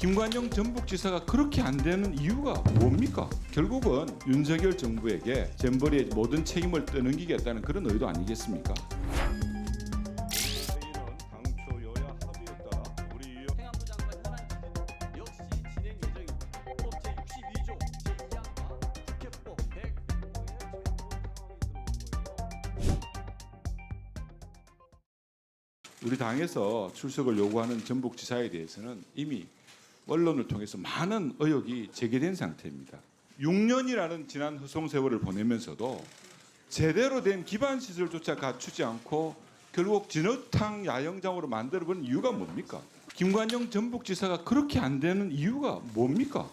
김관영 전북지사가 그렇게 안 되는 이유가 뭡니까? 결국은 윤석열 정부에게 잼버리의 모든 책임을 떠넘기겠다는 그런 의도 아니겠습니까? 행안부 장관 현안 역시 진행 예정입니다. 법 제62조 제2항과 국회법 100. 우리 당에서 출석을 요구하는 전북지사에 대해서는 이미 언론을 통해서 많은 의혹이 제기된 상태입니다. 6년이라는 지난 허송 세월을 보내면서도 제대로 된 기반 시설조차 갖추지 않고 결국 진흙탕 야영장으로 만들어버린 이유가 뭡니까? 김관영 전북지사가 그렇게 안 되는 이유가 뭡니까?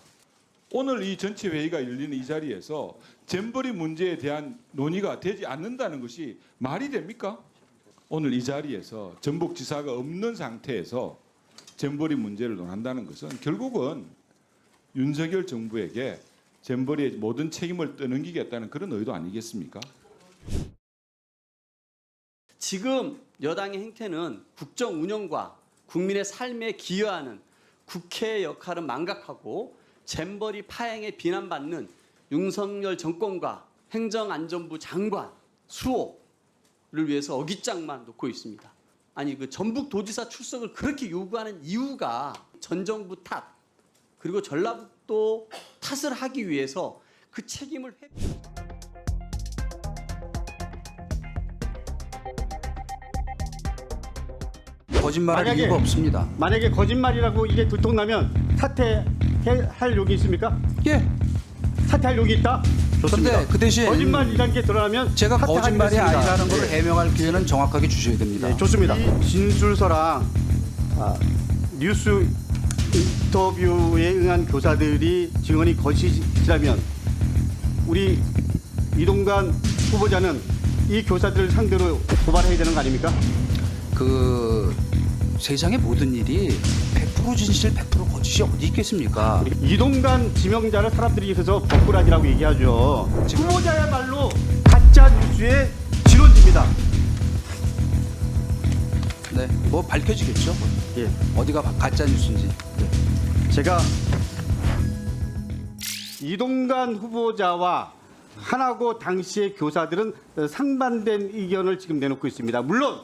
오늘 이 전체 회의가 열리는 이 자리에서 잼버리 문제에 대한 논의가 되지 않는다는 것이 말이 됩니까? 오늘 이 자리에서 전북지사가 없는 상태에서 잼버리 문제를 논한다는 것은 결국은 윤석열 정부에게 잼버리의 모든 책임을 떠넘기겠다는 그런 의도 아니겠습니까? 지금 여당의 행태는 국정 운영과 국민의 삶에 기여하는 국회의 역할은 망각하고 잼버리 파행에 비난받는 윤석열 정권과 행정안전부 장관 수호를 위해서 어깃장만 놓고 있습니다. 아니 그 전북도지사 출석을 그렇게 요구하는 이유가 전 정부 탓 그리고 전라북도 탓을 하기 위해서 그 책임을 거짓말할 이유가 없습니다. 만약에 거짓말이라고 이게 들통나면 사퇴할 용이 있습니까? 예. 사퇴할 용이 있다? 좋습니다. 그런데 그 대신 거짓말이라는 게 드러나면 제가 거짓말이 사퇴하겠습니다. 아니라는 걸 예. 해명할 기회는 정확하게 주셔야 됩니다. 네, 좋습니다. 이 진술서랑 뉴스 인터뷰에 응한 교사들이 증언이 거짓이라면 우리 이동관 후보자는 이 교사들을 상대로 고발해야 되는 거 아닙니까? 그 세상의 모든 일이 100% 진실, 100% 거짓이 어디 있겠습니까? 이동관 지명자를 사람들이 있어서 버꾸라지라고 얘기하죠. 후보자야말로 가짜 뉴스의 진원지입니다. 네, 뭐 밝혀지겠죠. 예. 어디가 가짜 뉴스인지. 제가 이동관 후보자와 하나고 당시의 교사들은 상반된 의견을 지금 내놓고 있습니다. 물론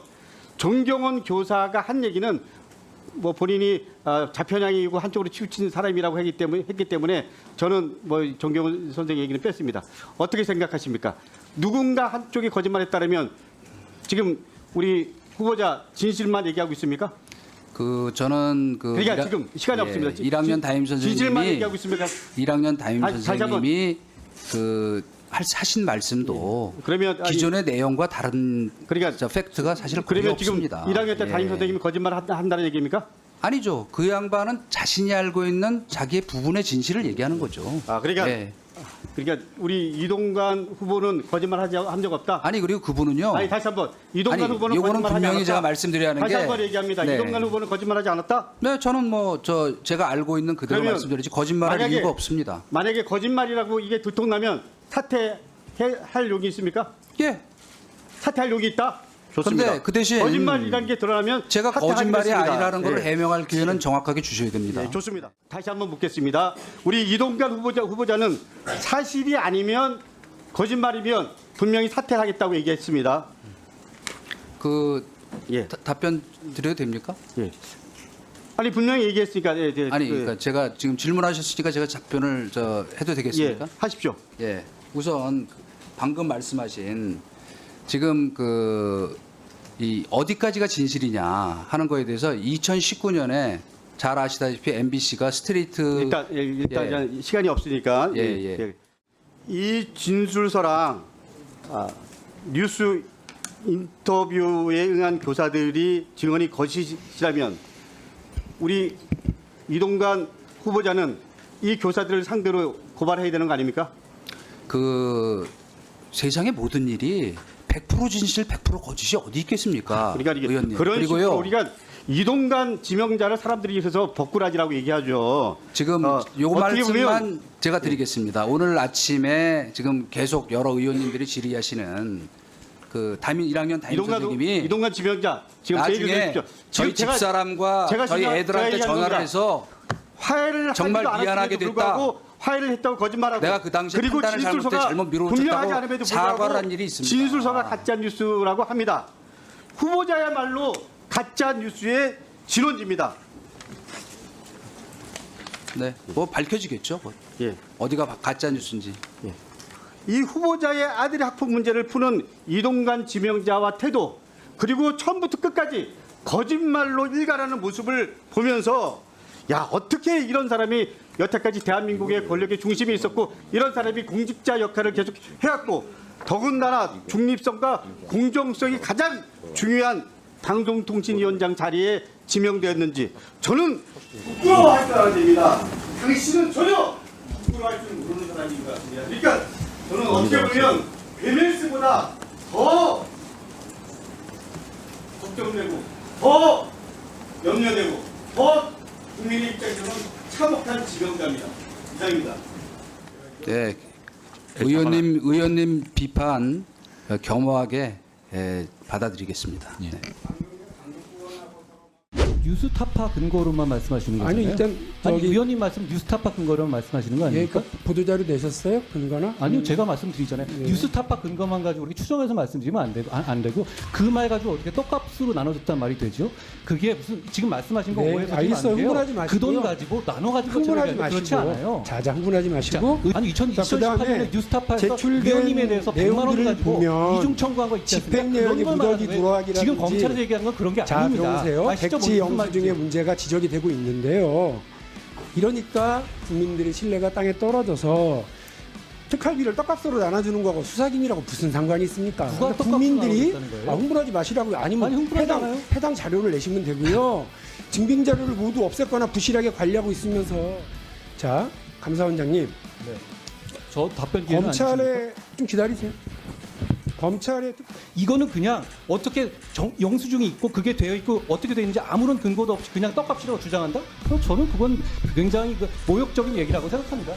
정경원 교사가 한 얘기는 뭐 본인이 좌편향이고 한쪽으로 치우친 사람이라고 했기 때문에 저는 뭐 정경원 선생 얘기는 뺐습니다. 어떻게 생각하십니까? 누군가 한쪽이 거짓말했다면 지금 우리 후보자 진실만 얘기하고 있습니까? 그 저는 그 그러니까 지금 시간이 없습니다. 1학년 담임 진실만 선생님이 얘기하고 있습니까? 1학년 담임 다시 한번. 선생님이 그 하신 말씀도 그러면 기존의 내용과 다른 그러니까 저 팩트가 사실 거의 그러면 지금 없습니다. 1학년 때 예. 담임 선생님이 거짓말 한다는 얘기입니까? 아니죠. 그 양반은 자신이 알고 있는 자기의 부분의 진실을 얘기하는 거죠. 그러니까 예. 그러니까 우리 이동관 후보는 거짓말 한 적 없다. 아니 그리고 그분은요. 아니 다시 한번 이동관 아니, 후보는 요거는 거짓말하지 분명히 않았다. 제가 말씀드려야 하는 다시 게 한번 얘기합니다. 네. 이동관 후보는 거짓말하지 않았다. 네, 저는 뭐 제가 알고 있는 그대로 그러면 말씀드리지 거짓말할 만약에- 이유가 없습니다. 만약에 거짓말이라고 이게 들통나면 사퇴할 용이 있습니까? 예. 사퇴할 용이 있다. 좋습니다. 그런데 그 대신 거짓말이라는 게 드러나면 제가 거짓말이 사퇴하겠습니다. 아니라는 걸 예. 해명할 기회는 정확하게 주셔야 됩니다. 네, 좋습니다. 다시 한번 묻겠습니다. 우리 이동관 후보자는 사실이 아니면 거짓말이면 분명히 사퇴하겠다고 얘기했습니다. 그 예. 답변 드려도 됩니까? 예. 아니 분명히 얘기했으니까. 아니 그러니까 제가 지금 질문하셨으니까 제가 답변을 해도 되겠습니까? 예, 하십시오. 예. 우선 방금 말씀하신 지금 이 어디까지가 진실이냐 하는 거에 대해서 2019년에 잘 아시다시피 MBC가 스트레이트 일단 시간이 없으니까 예. 이 진술서랑 뉴스 인터뷰에 응한 교사들이 증언이 거짓이라면 우리 이동관 후보자는 이 교사들을 상대로 고발해야 되는 거 아닙니까? 그 세상의 모든 일이 100% 진실, 100% 거짓이 어디 있겠습니까? 그러니까 이게 의원님. 그런 그리고요. 식으로 우리가 이동관 지명자를 사람들이 있어서 버꾸라지라고 얘기하죠. 지금 요 어떻게 말씀만 보면 제가 드리겠습니다. 오늘 아침에 지금 계속 여러 의원님들이 질의하시는 그 1학년 담임 선생님이 이동관 지명자 지금 제 얘기를 나중에 해주십시오. 저희 지금 집사람과 제가 저희 제가 애들한테 얘기하는 전화를 겁니다. 해서 화해를 정말 하지도 미안하게 않았음에도 됐다. 불구하고 화해를 했다고 거짓말하고 내가 그 당시에 그리고 판단을 잘못해 진술서가 잘못 분명하지 미루어졌다고 않음에도 사과를 불구하고 한 일이 있습니다. 진술서가 가짜 뉴스라고 합니다. 후보자야말로 가짜 뉴스의 진원지입니다. 네, 뭐 밝혀지겠죠. 뭐. 예. 어디가 가짜 뉴스인지. 이 후보자의 아들의 학폭 문제를 푸는 이동관 지명자와 태도, 그리고 처음부터 끝까지 거짓말로 일관하는 모습을 보면서 야, 어떻게 이런 사람이 여태까지 대한민국의 권력의 중심에 있었고 이런 사람이 공직자 역할을 계속 해왔고 더군다나 중립성과 공정성이 가장 중요한 방송통신위원장 자리에 지명되었는지 저는 부끄러워할 줄 알아야 됩니다. 당신은 전혀 부끄러워할 줄 모르는 사람인 것 같습니다. 그러니까 저는 어떻게 보면 베멜스보다 더 걱정되고 더 염려되고 더 국민의 입장에서는 참혹한 지명자입니다. 이상입니다. 네, 의원님 비판 겸허하게 받아들이겠습니다. 네. 뉴스타파 근거로만 말씀하시는 거잖아요. 아니 일단 저기 의원님 말씀 뉴스타파 근거로만 말씀하시는 거 예, 아닙니까? 그 보도자료 내셨어요? 근거나? 아니요, 제가 말씀드리잖아요. 예. 뉴스타파 근거만 가지고 우리 추정해서 말씀드리면 안 되고 그 말 가지고 어떻게 떡값으로 나눠줬단 말이 되죠? 그게 무슨 지금 말씀하신 거 네, 오해해서 알겠어요. 안 돼요. 흥분하지 마시고요. 그 돈 가지고 나눠 가지고 흥분하지 그렇지 마시고 않아요. 자자 흥분하지 마시고 아니 자, 2018년에 그다음에 뉴스타파에서 제출된 위원님에 대해서 100만 원 내용들을 가지고 보면 이중 청구한 거 있지 않습니까? 집행 내역의 그런 걸 무더기 말하는 누락이라든지 지금 검찰에서 얘기하는 건 그런 게 자 아닙니다. 들어보세요. 아시죠? 백지 무슨 영수 말인지. 중에 문제가 지적이 되고 있는데요. 이러니까 국민들의 신뢰가 땅에 떨어져서 특활비를 떡값으로 나눠주는 거하고 수사기밀하고 무슨 상관이 있습니까? 누가 그러니까 떡값으로 국민들이 나눠줬다는 거예요? 흥분하지 마시라고요. 아니면 아니, 흥분하지 않아요. 해당 자료를 내시면 되고요. 증빙 자료를 모두 없앴거나 부실하게 관리하고 있으면서 자 감사원장님 저 답변 기회는 안 주십니까? 검찰에 좀 기다리세요. 검찰에 이거는 그냥 어떻게 영수증이 있고 그게 되어 있고 어떻게 되는지 아무런 근거도 없이 그냥 떡값이라고 주장한다? 그럼 저는 그건 굉장히 모욕적인 얘기라고 생각합니다.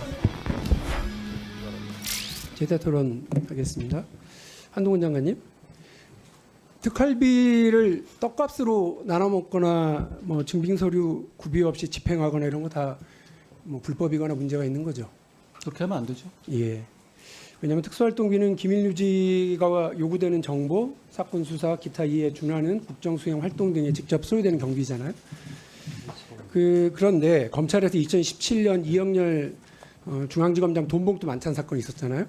제대 토론하겠습니다. 한동훈 장관님, 특활비를 떡값으로 나눠 먹거나 뭐 증빙 서류 구비 없이 집행하거나 이런 거 다 뭐 불법이거나 문제가 있는 거죠. 그렇게 하면 안 되죠. 예. 왜냐하면 특수활동비는 기밀 유지가 요구되는 정보, 사건 수사, 기타 이에 준하는 국정 수행 활동 등에 직접 소요되는 경비잖아요. 그런데 검찰에서 2017년 이영렬 중앙지검장 돈봉투 만찬 사건이 있었잖아요.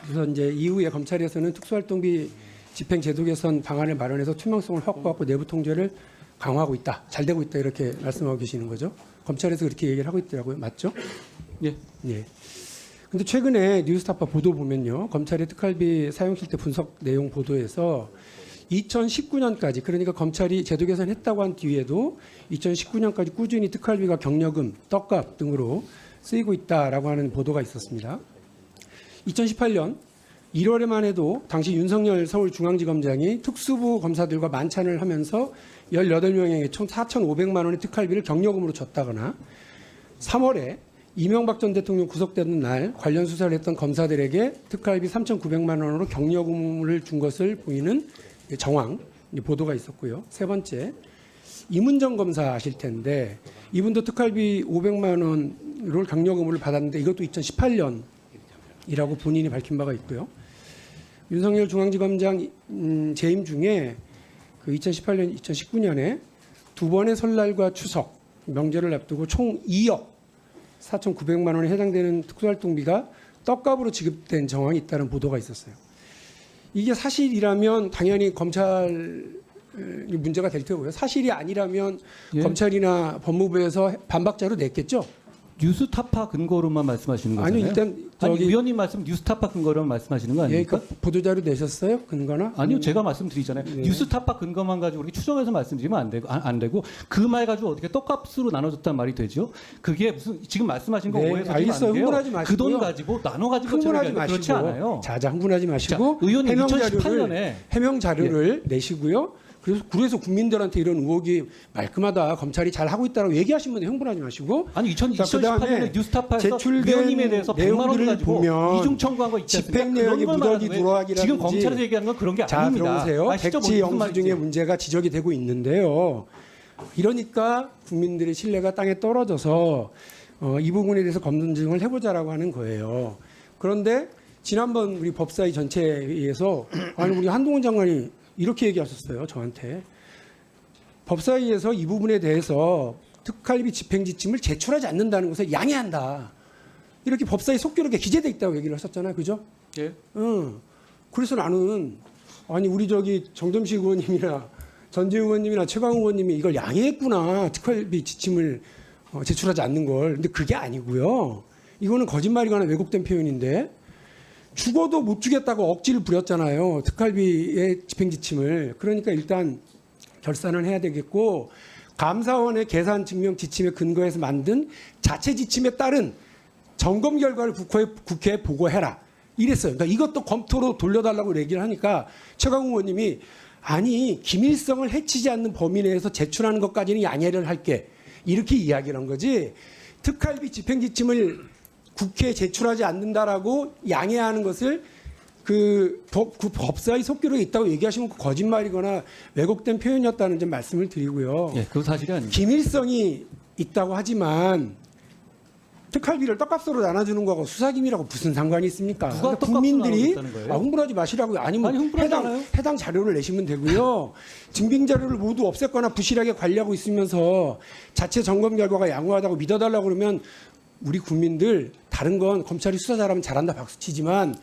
그래서 이제 이후에 검찰에서는 특수활동비 집행 제도 개선 방안을 마련해서 투명성을 확보하고 내부 통제를 강화하고 있다, 잘 되고 있다 이렇게 말씀하고 계시는 거죠. 검찰에서 그렇게 얘기를 하고 있더라고요. 맞죠? 예. 예. 근데 최근에 뉴스타파 보도 보면요, 검찰의 특활비 사용 실태 분석 내용 보도에서 2019년까지 그러니까 검찰이 제도 개선했다고 한 뒤에도 2019년까지 꾸준히 특활비가 경력금, 떡값 등으로 쓰이고 있다라고 하는 보도가 있었습니다. 2018년 1월에만 해도 당시 윤석열 서울중앙지검장이 특수부 검사들과 만찬을 하면서 18명에게 총 4,500만 원의 특활비를 경력금으로 줬다거나 3월에 이명박 전 대통령 구속되는 날 관련 수사를 했던 검사들에게 특활비 3,900만 원으로 경력금을 준 것을 보이는 정황 보도가 있었고요. 세 번째, 이문정 검사 아실 텐데 이분도 특활비 500만 원으로 경력금을 받았는데 이것도 2018년이라고 본인이 밝힌 바가 있고요. 윤석열 중앙지검장 재임 중에 그 2018년, 2019년에 두 번의 설날과 추석 명절을 앞두고 총 2억 4,900만 원에 해당되는 특수활동비가 떡값으로 지급된 정황이 있다는 보도가 있었어요. 이게 사실이라면 당연히 검찰이 문제가 될 테고요. 사실이 아니라면 예. 검찰이나 법무부에서 반박자로 냈겠죠. 뉴스타파 근거로만 말씀하시는 거잖아요. 아니 일단 아니, 저기 의원님 말씀 뉴스타파 근거로만 말씀하시는 거 예, 아닙니까? 그 보도자료 내셨어요? 근거나? 아니요, 제가 말씀드리잖아요. 네. 뉴스타파 근거만 가지고 우리 추정해서 말씀드리면 안 되고 그 말 가지고 어떻게 떡값으로 나눠줬단 말이 되죠? 그게 무슨 지금 말씀하신 거 네, 오해해서 알겠어요. 안 돼요. 흥분하지 마시고요. 그 돈 가지고 나눠 가지고 흥분하지 그렇지 마시고 않아요. 자자 흥분하지 마시고 자, 의원님 해명 2018년에 해명 자료를 내시고요. 그래서 국민들한테 이런 의혹이 말끔하다, 검찰이 잘 하고 있다라고 얘기하시면 흥분하지 마시고 아니 자, 2018년에 그다음에 뉴스타파에서 제출된 위원님에 대해서 100만 원 내용들을 가지고 보면 이중 청구한 거 있지 않습니까? 집행 내역의 그런 걸 무더기 말하는 거예요. 누락이라든지 지금 검찰에서 얘기하는 건 그런 게 자 아닙니다. 들어보세요. 아시죠? 백지 무슨 영수 말인지. 중에 문제가 지적이 되고 있는데요. 이러니까 국민들의 신뢰가 땅에 떨어져서 이 부분에 대해서 검증을 해보자라고 하는 거예요. 그런데 지난번 우리 법사위 전체회의에서 아니 우리 한동훈 장관이 이렇게 얘기하셨어요. 저한테 법사위에서 이 부분에 대해서 특활비 집행지침을 제출하지 않는다는 것을 양해한다. 이렇게 법사위 속기록에 기재돼 있다고 얘기를 하셨잖아요. 그죠? 예. 그래서 나는 아니 우리 저기 정점식 의원님이나 전재 의원님이나 최강욱 의원님이 이걸 양해했구나. 특활비 지침을 제출하지 않는 걸. 근데 그게 아니고요. 이거는 거짓말이거나 왜곡된 표현인데 죽어도 못 주겠다고 억지를 부렸잖아요. 특활비의 집행지침을. 그러니까 일단 결산을 해야 되겠고 감사원의 계산 증명 지침에 근거해서 만든 자체 지침에 따른 점검 결과를 국회에 보고해라. 이랬어요. 그러니까 이것도 검토로 돌려달라고 얘기를 하니까 최강욱 의원님이 아니 기밀성을 해치지 않는 범위 내에서 제출하는 것까지는 양해를 할게. 이렇게 이야기를 한 거지. 특활비 집행지침을 국회에 제출하지 않는다라고 양해하는 것을 그 법사위 속기록에 있다고 얘기하시면 거짓말이거나 왜곡된 표현이었다는 점 말씀을 드리고요. 예, 그거 사실이 아닙니다. 기밀성이 있다고 하지만 특활비를 떡값으로 나눠주는 거하고 수사기밀하고 무슨 상관이 있습니까? 누가 그러니까 떡값으로 국민들이 나눠줬다는 거예요? 흥분하지 마시라고요. 아니면 아니, 흥분하지 않아요. 해당 자료를 내시면 되고요. 증빙 자료를 모두 없앴거나 부실하게 관리하고 있으면서 자체 점검 결과가 양호하다고 믿어달라고 그러면 우리 국민들 다른 건 검찰이 수사 잘하면 잘한다 박수치지만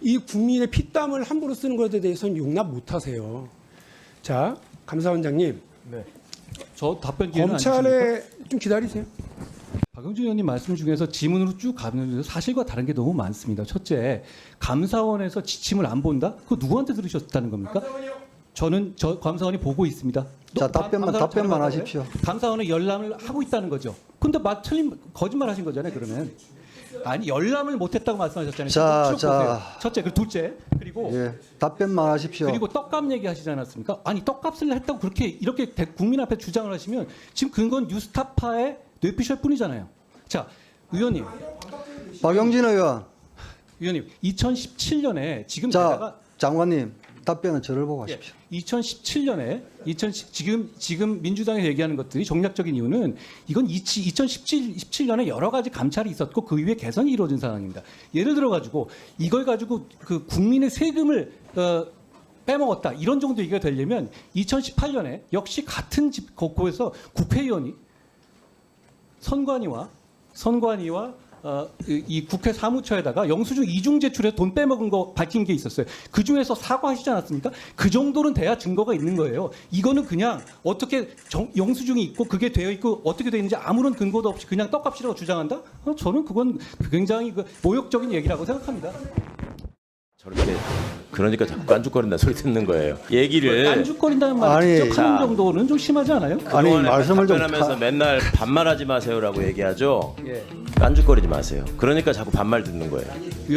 이 국민의 피땀을 함부로 쓰는 것에 대해서는 용납 못하세요. 자, 감사원장님. 저 답변 기회는 안 주십니까? 검찰에 좀 기다리세요. 박영준 의원님 말씀 중에서 지문으로 쭉 가면 사실과 다른 게 너무 많습니다. 첫째, 감사원에서 지침을 안 본다? 그거 누구한테 들으셨다는 겁니까? 저 감사원이 보고 있습니다. 자, 답변만 하십시오. 감사원은 열람을 하고 있다는 거죠. 근데 틀린 거짓말 하신 거잖아요. 그러면 아니 열람을 못했다고 말씀하셨잖아요. 자, 쭉 보세요. 첫째, 그 둘째, 그리고 예, 답변만 하십시오. 그리고 떡값 얘기하시지 않았습니까? 아니 떡값을 했다고 그렇게 이렇게 국민 앞에 주장을 하시면 지금 그건 뉴스타파의 뇌피셜 뿐이잖아요. 자, 의원님, 박영진 의원, 2017년에 지금 자, 게다가 장관님 답변은 저를 보고 하십시오. 2017년에 지금 민주당에서 얘기하는 것들이 정략적인 이유는 이건 2017년에 여러 가지 감찰이 있었고 그 이후에 개선이 이루어진 상황입니다. 예를 들어 가지고 이걸 가지고 그 국민의 세금을 빼먹었다 이런 정도 얘기가 되려면 2018년에 역시 같은 곳에서 국회의원이 선관위와 이 국회 사무처에다가 영수증 이중 제출해서 돈 빼먹은 거 밝힌 게 있었어요. 그 중에서 사과하시지 않았습니까? 그 정도는 돼야 증거가 있는 거예요. 이거는 그냥 어떻게 영수증이 있고 그게 되어 있고 어떻게 되어 있는지 아무런 근거도 없이 그냥 떡값이라고 주장한다? 저는 그건 굉장히 모욕적인 얘기라고 생각합니다. 저렇게 그러니까 자꾸 깐죽거린다는 소리 듣는 거예요. 얘기를 깐죽거린다는 말 아니, 직접 하는 정도는 좀 심하지 않아요? 아니, 그동안에 말씀을 좀 답변하면서 맨날 반말하지 마세요라고 얘기하죠. 예. 깐죽거리지 마세요. 그러니까 자꾸 반말 듣는 거예요.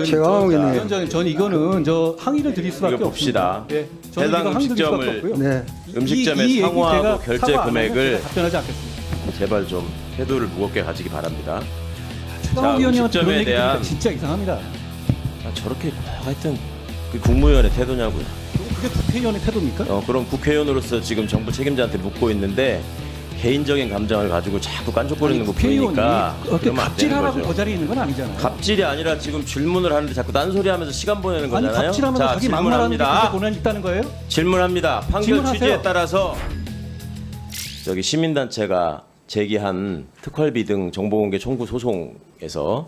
최강욱 의원님. 위원장님, 저는 이거는 항의를 드릴 수밖에 이거 봅시다. 없습니다. 예, 저는 해당 이거 항의 드릴 수밖에 음식점을 없고요. 네, 음식점의 이 얘기 상호하고 제가 결제 사과 안 하면 금액을 제가 답변하지 않겠습니다. 제발 좀 태도를 무겁게 가지기 바랍니다. 최강욱 의원님한테 그런 음식점에 얘기 들으니까 대한 진짜 이상합니다. 저렇게 하여튼 그 국무위원의 태도냐고요. 그게 국회의원의 태도입니까? 그럼 국회의원으로서 지금 정부 책임자한테 묻고 있는데 개인적인 감정을 가지고 자꾸 깐죽거리는 거 보이니까 그렇게 그러면 안 되는 갑질하라고 거죠. 그 자리에 있는 건 아니잖아요. 갑질이 아니라 지금 질문을 하는데 자꾸 딴소리 하면서 시간 보내는 아니 거잖아요. 갑질하면서 자, 자기 막말하는 게 그게 질문합니다. 고난이 있다는 거예요? 질문합니다. 판결 질문하세요. 취지에 따라서 저기 시민단체가 제기한 특활비 등 정보공개 청구 소송에서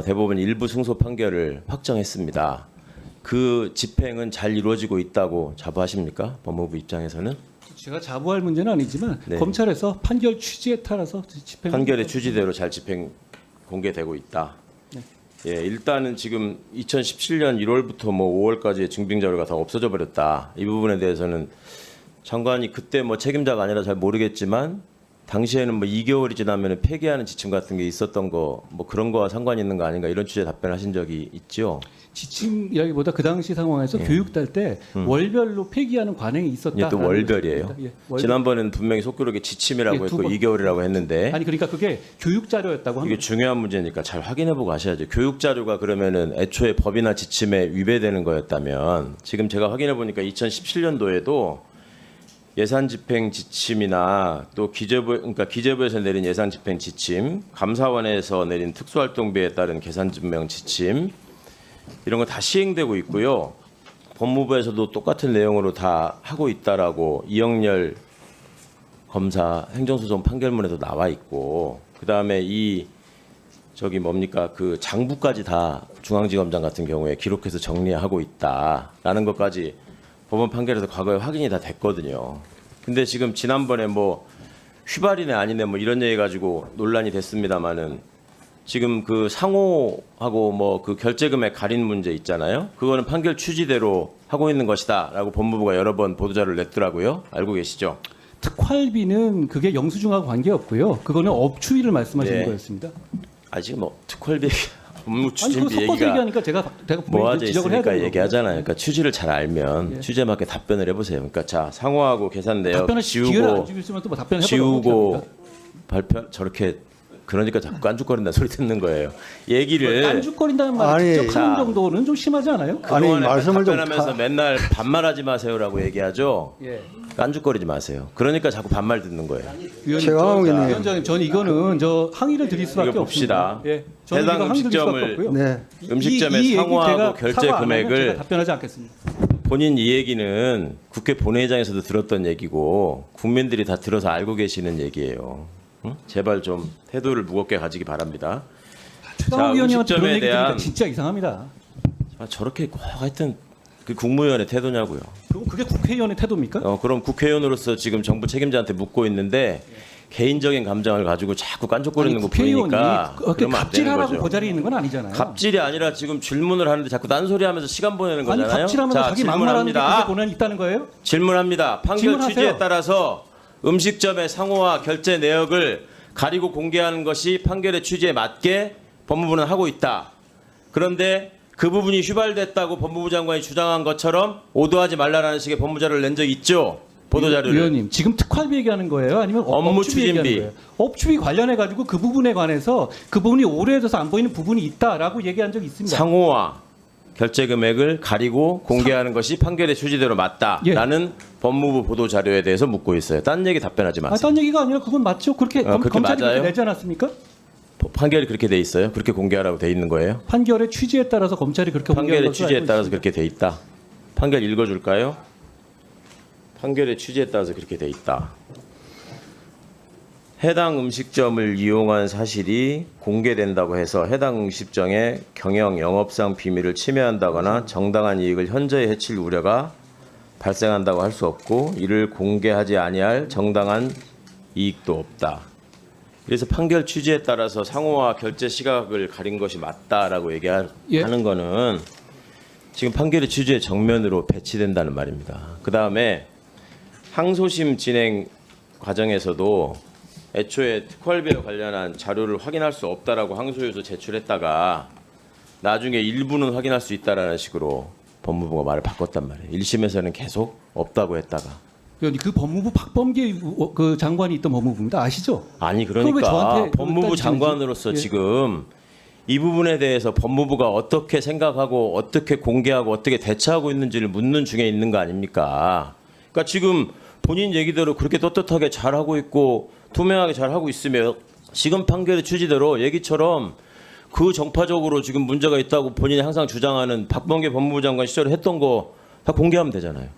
대법원 일부 승소 판결을 확정했습니다. 그 집행은 잘 이루어지고 있다고 자부하십니까? 법무부 입장에서는? 제가 자부할 문제는 아니지만 네. 검찰에서 판결 취지에 따라서 집행 판결의 취지대로 잘 집행 공개되고 있다. 네. 예, 일단은 지금 2017년 1월부터 5월까지의 증빙 자료가 다 없어져 버렸다. 이 부분에 대해서는 장관이 그때 책임자가 아니라 잘 모르겠지만 당시에는 2개월이 지나면 폐기하는 지침 같은 게 있었던 거 그런 거와 상관이 있는 거 아닌가 이런 취지의 답변하신 적이 있죠. 지침 이야기보다 그 당시 상황에서 교육달 때 월별로 폐기하는 관행이 있었다. 이게 또 월별이에요. 예, 월별. 지난번에는 분명히 속기록에 지침이라고 예, 두 했고 번. 2개월이라고 했는데 아니 그러니까 그게 교육 자료였다고 이게 합니다. 중요한 문제니까 잘 확인해보고 하셔야죠. 교육 자료가 그러면은 애초에 법이나 지침에 위배되는 거였다면 지금 제가 확인해보니까 2017년도에도 예산 집행 지침이나 또 기재부에서 내린 예산 집행 지침, 감사원에서 내린 특수활동비에 따른 계산 증명 지침 이런 거 다 시행되고 있고요. 법무부에서도 똑같은 내용으로 다 하고 있다라고 이영렬 검사 행정소송 판결문에도 나와 있고, 그다음에 그 장부까지 다 중앙지검장 같은 경우에 기록해서 정리하고 있다라는 것까지 법원 판결에서 과거에 확인이 다 됐거든요. 근데 지금 지난번에 뭐 휘발이네 아니네 뭐 이런 얘기 가지고 논란이 됐습니다마는 지금 그 상호하고 뭐 그 결제 금액 가린 문제 있잖아요. 그거는 판결 취지대로 하고 있는 것이다라고 법무부가 여러 번 보도자료를 냈더라고요. 알고 계시죠? 특활비는 그게 영수증하고 관계없고요. 그거는 업추위를 말씀하시는 네. 거였습니다. 아직 뭐 특활비 업무 아니 추진비 그거 섞어서 얘기가 얘기하니까 제가 모아져 분명히 지적을 해야 있으니까 되는 얘기하잖아요. 그러니까 취지를 잘 알면 예. 취지에 맞게 답변을 해보세요. 그러니까 자 상호하고 계산 내역 답변을 기회를 안 지우고 주고 있으면 또 뭐 답변을 지우고 발표 저렇게 그러니까 자꾸 깐죽거린다는 소리 듣는 거예요. 얘기를 깐죽거린다는 말 아니, 직접 하는 자. 정도는 좀 심하지 않아요? 아니, 그동안에 말씀을 좀 답변하면서 맨날 반말하지 마세요라고 얘기하죠. 예. 깐죽거리지 마세요. 그러니까 자꾸 반말 듣는 거예요. 최강욱 의원님. 위원장님, 저는 이거는 저 항의를 드릴 수밖에 이거 봅시다. 없습니다. 예, 저는 해당 이거 항의 드릴 수밖에 음식점을 없고요. 네. 음식점의 이 얘기 상호하고 제가 결제 사과 안 하면 금액을 제가 답변하지 않겠습니다. 본인 이 얘기는 국회 본회의장에서도 들었던 얘기고 국민들이 다 들어서 알고 계시는 얘기예요. 응? 제발 좀 태도를 무겁게 가지기 바랍니다. 최강욱 의원님한테 그런 음식점에 얘기 들으니까 대한 진짜 이상합니다. 저렇게 꼭 하여튼 그 국무위원의 태도냐고요. 그럼 그게 국회의원의 태도입니까? 그럼 국회의원으로서 지금 정부 책임자한테 묻고 있는데 개인적인 감정을 가지고 자꾸 깐족거리는 거 국회의원이 보이니까 그렇게 그러면 안 되는 갑질하라고 거죠. 그 자리에 있는 건 아니잖아요. 갑질이 아니라 지금 질문을 하는데 자꾸 딴소리하면서 시간 보내는 아니 거잖아요. 갑질하면서 자, 자기 막말하는 게 그게 질문합니다. 고난이 있다는 거예요? 질문합니다. 판결 질문하세요. 취지에 따라서 음식점의 상호와 결제 내역을 가리고 공개하는 것이 판결의 취지에 맞게 법무부는 하고 있다. 그런데 그 부분이 휘발됐다고 법무부 장관이 주장한 것처럼 오도하지 말라라는 식의 법무자료를 낸 적이 있죠. 보도자료를. 의원님 지금 특활비 얘기하는 거예요? 아니면 업무 업추비 얘기하는 추진비. 거예요? 업추비 관련해 가지고 그 부분에 관해서 그 부분이 오래돼서 안 보이는 부분이 있다라고 얘기한 적이 있습니다. 상호와 결제 금액을 가리고 공개하는 것이 판결의 취지대로 맞다라는 법무부 보도자료에 대해서 묻고 있어요. 딴 얘기 답변하지 마세요. 딴 얘기가 아니라 그건 맞죠? 그렇게 그렇게 검찰이 맞아요? 그렇게 내지 않았습니까? 판결이 그렇게 돼 있어요? 그렇게 공개하라고 돼 있는 거예요? 판결의 취지에 따라서 검찰이 그렇게 공개한 판결의 것으로 취지에 알고 따라서 있습니다. 그렇게 돼 있다. 판결 읽어줄까요? 판결의 취지에 따라서 그렇게 돼 있다. 해당 음식점을 이용한 사실이 공개된다고 해서 해당 음식점의 경영 영업상 비밀을 침해한다거나 정당한 이익을 현저히 해칠 우려가 발생한다고 할 수 없고 이를 공개하지 아니할 정당한 이익도 없다. 그래서 판결 취지에 따라서 상호와 결제 시각을 가린 것이 맞다라고 얘기하는 예. 거는 지금 판결의 취지의 정면으로 배치된다는 말입니다. 그 다음에 항소심 진행 과정에서도 애초에 특활비와 관련한 자료를 확인할 수 없다라고 항소유서 제출했다가 나중에 일부는 확인할 수 있다라는 식으로 법무부가 말을 바꿨단 말이에요. 1심에서는 계속 없다고 했다가. 의원님, 그 법무부 박범계 그 장관이 있던 법무부입니다. 아시죠? 아니 그럼 왜 그러니까 저한테 법무부 따지시는지? 장관으로서 예. 지금 이 부분에 대해서 법무부가 어떻게 생각하고 어떻게 공개하고 어떻게 대처하고 있는지를 묻는 중에 있는 거 아닙니까? 그러니까 지금 본인 얘기대로 그렇게 떳떳하게 잘하고 있고 투명하게 잘하고 있으며 지금 판결의 취지대로 얘기처럼 그 정파적으로 지금 문제가 있다고 본인이 항상 주장하는 박범계 법무부 장관 시절에 했던 거 다 공개하면 되잖아요.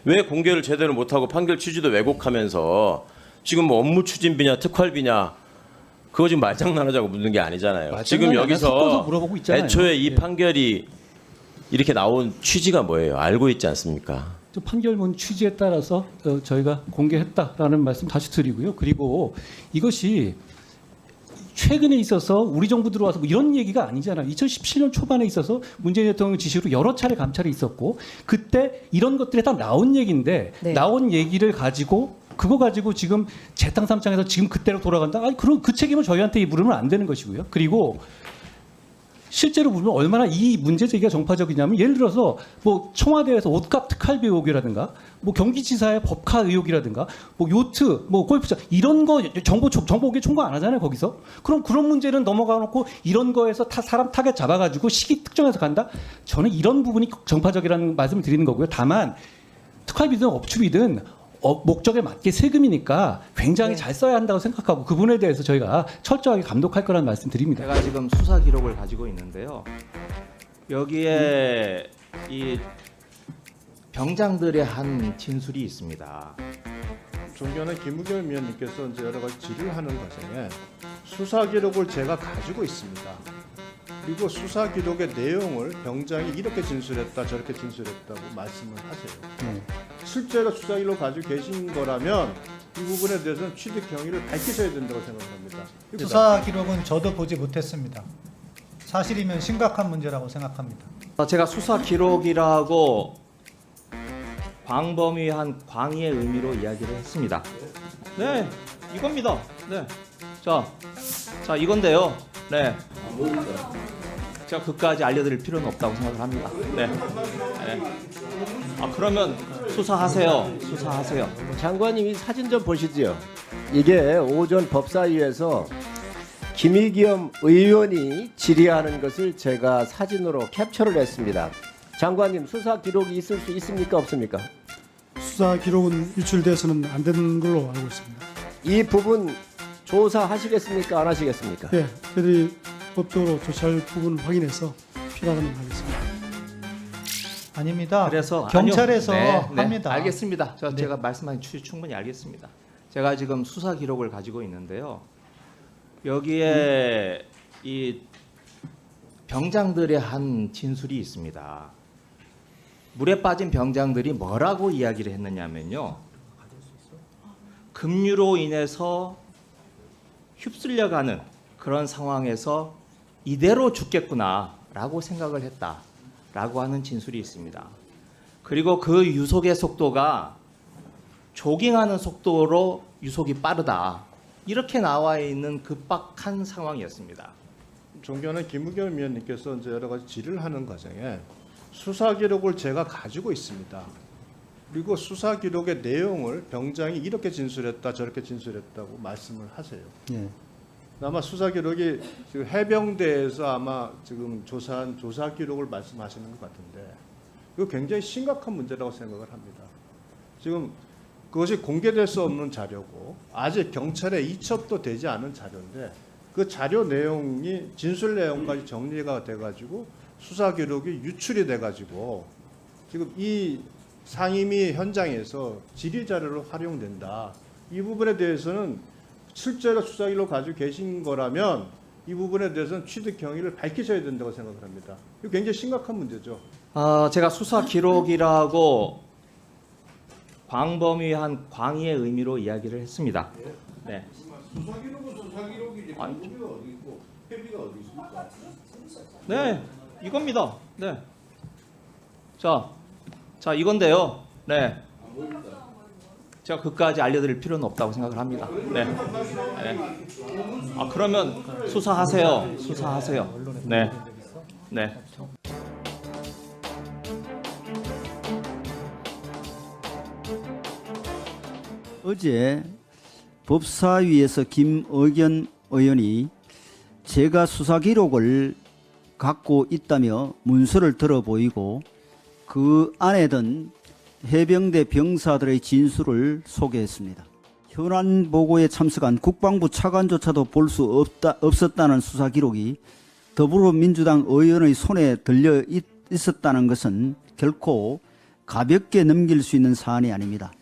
왜 공개를 제대로 못하고 판결 취지도 왜곡하면서 지금 뭐 업무 추진비냐 특활비냐 그거 지금 말장난하자고 묻는 게 아니잖아요. 지금 말장난이 아니라 섞어서 여기서 물어보고 있잖아요. 애초에 이 예. 판결이 이렇게 나온 취지가 뭐예요? 알고 있지 않습니까? 좀 판결문 취지에 따라서 저희가 공개했다라는 말씀 다시 드리고요. 그리고 이것이 최근에 있어서 우리 정부 들어와서 뭐 이런 얘기가 아니잖아요. 2017년 초반에 있어서 문재인 대통령 지시로 여러 차례 감찰이 있었고 그때 이런 것들이 다 나온 얘기인데 네. 나온 얘기를 가지고 그거 가지고 지금 재탕삼창에서 지금 그때로 돌아간다. 아니 그럼 그 책임을 저희한테 물으면 안 되는 것이고요. 그리고 실제로 보면 얼마나 이 문제 제기가 정파적이냐면 예를 들어서 뭐 청와대에서 옷값 특활비 의혹이라든가 뭐 경기지사의 법카 의혹이라든가 뭐 요트 뭐 골프장 이런 거 정보국에 총괄 안 하잖아요 거기서. 그럼 그런 문제는 넘어가 놓고 이런 거에서 사람 타겟 잡아가지고 시기 특정해서 간다. 저는 이런 부분이 정파적이라는 말씀을 드리는 거고요. 다만 특활비든 업추비든 목적에 맞게 세금이니까 굉장히 잘 써야 한다고 생각하고 그 부분에 대해서 저희가 철저하게 감독할 거라는 말씀 드립니다. 제가 지금 수사 기록을 가지고 있는데요. 여기에 이 병장들의 한 진술이 있습니다. 존경하는 김우겸 위원님께서 이제 여러 가지 질의를 하는 과정에 수사 기록을 제가 가지고 있습니다. 그리고 수사 기록의 내용을 병장이 이렇게 진술했다 저렇게 진술했다고 말씀을 하세요. 실제로 수사 기록 가지고 계신 거라면 이 부분에 대해서는 취득 경위를 밝히셔야 된다고 생각합니다. 수사 기록은 저도 보지 못했습니다. 사실이면 심각한 문제라고 생각합니다. 제가 수사 기록이라고 광범위한 광의의 의미로 이야기를 했습니다. 네, 이겁니다. 네, 자 이건데요. 네, 제가 그까지 알려드릴 필요는 없다고 생각을 합니다. 네. 그러면 수사하세요. 장관님이 사진 좀 보시죠. 이게 오전 법사위에서 김의겸 의원이 질의하는 것을 제가 사진으로 캡처를 했습니다. 장관님 수사 기록이 있을 수 있습니까 없습니까? 수사 기록은 유출돼서는 안 되는 걸로 알고 있습니다. 이 부분 조사하시겠습니까 안 하시겠습니까? 예, 저희들이 법적으로 조사할 부분을 확인해서 필요하다면 하겠습니다. 아닙니다. 그래서 경찰에서 아니요. 합니다. 알겠습니다. 제가 말씀하신 취지 충분히 알겠습니다. 제가 지금 수사 기록을 가지고 있는데요. 여기에 이 병장들의 한 진술이 있습니다. 물에 빠진 병장들이 뭐라고 이야기를 했느냐면요. 급류로 인해서 휩쓸려가는 그런 상황에서 이대로 죽겠구나라고 생각을 했다라고 하는 진술이 있습니다. 그리고 그 유속의 속도가 조깅하는 속도로 유속이 빠르다. 이렇게 나와 있는 급박한 상황이었습니다. 존경하는 김우겸 위원님께서 이제 여러 가지 질의를 하는 과정에 수사 기록을 제가 가지고 있습니다. 그리고 수사 기록의 내용을 병장이 이렇게 진술했다 저렇게 진술했다고 말씀을 하세요. 예. 아마 수사 기록이 지금 해병대에서 아마 지금 조사한 조사 기록을 말씀하시는 것 같은데 이거 굉장히 심각한 문제라고 생각을 합니다. 지금 그것이 공개될 수 없는 자료고 아직 경찰에 이첩도 되지 않은 자료인데 그 자료 내용이 진술 내용까지 정리가 돼가지고 수사 기록이 유출이 돼가지고 지금 이 상임위 현장에서 질의 자료로 활용된다. 이 부분에 대해서는 실제로 수사 기록 가지고 계신 거라면 이 부분에 대해서는 취득 경위를 밝히셔야 된다고 생각을 합니다. 이거 굉장히 심각한 문제죠. 제가 수사 기록이라고 광범위한 광의의 의미로 이야기를 했습니다. 네. 수사 기록은 수사 기록이지. 회비가 어디 있고 회비가 어디 있습니까? 네, 이겁니다. 네. 자 이건데요. 네. 제가 그까지 알려드릴 필요는 없다고 생각을 합니다. 네. 그러면 수사하세요. 네. 어제 법사위에서 김의겸 의원이 제가 수사 기록을 갖고 있다며 문서를 들어 보이고 그 안에 든 해병대 병사들의 진술을 소개했습니다. 현안 보고에 참석한 국방부 차관조차도 볼 수 없었다는 수사 기록이 더불어민주당 의원의 손에 들려 있었다는 것은 결코 가볍게 넘길 수 있는 사안이 아닙니다.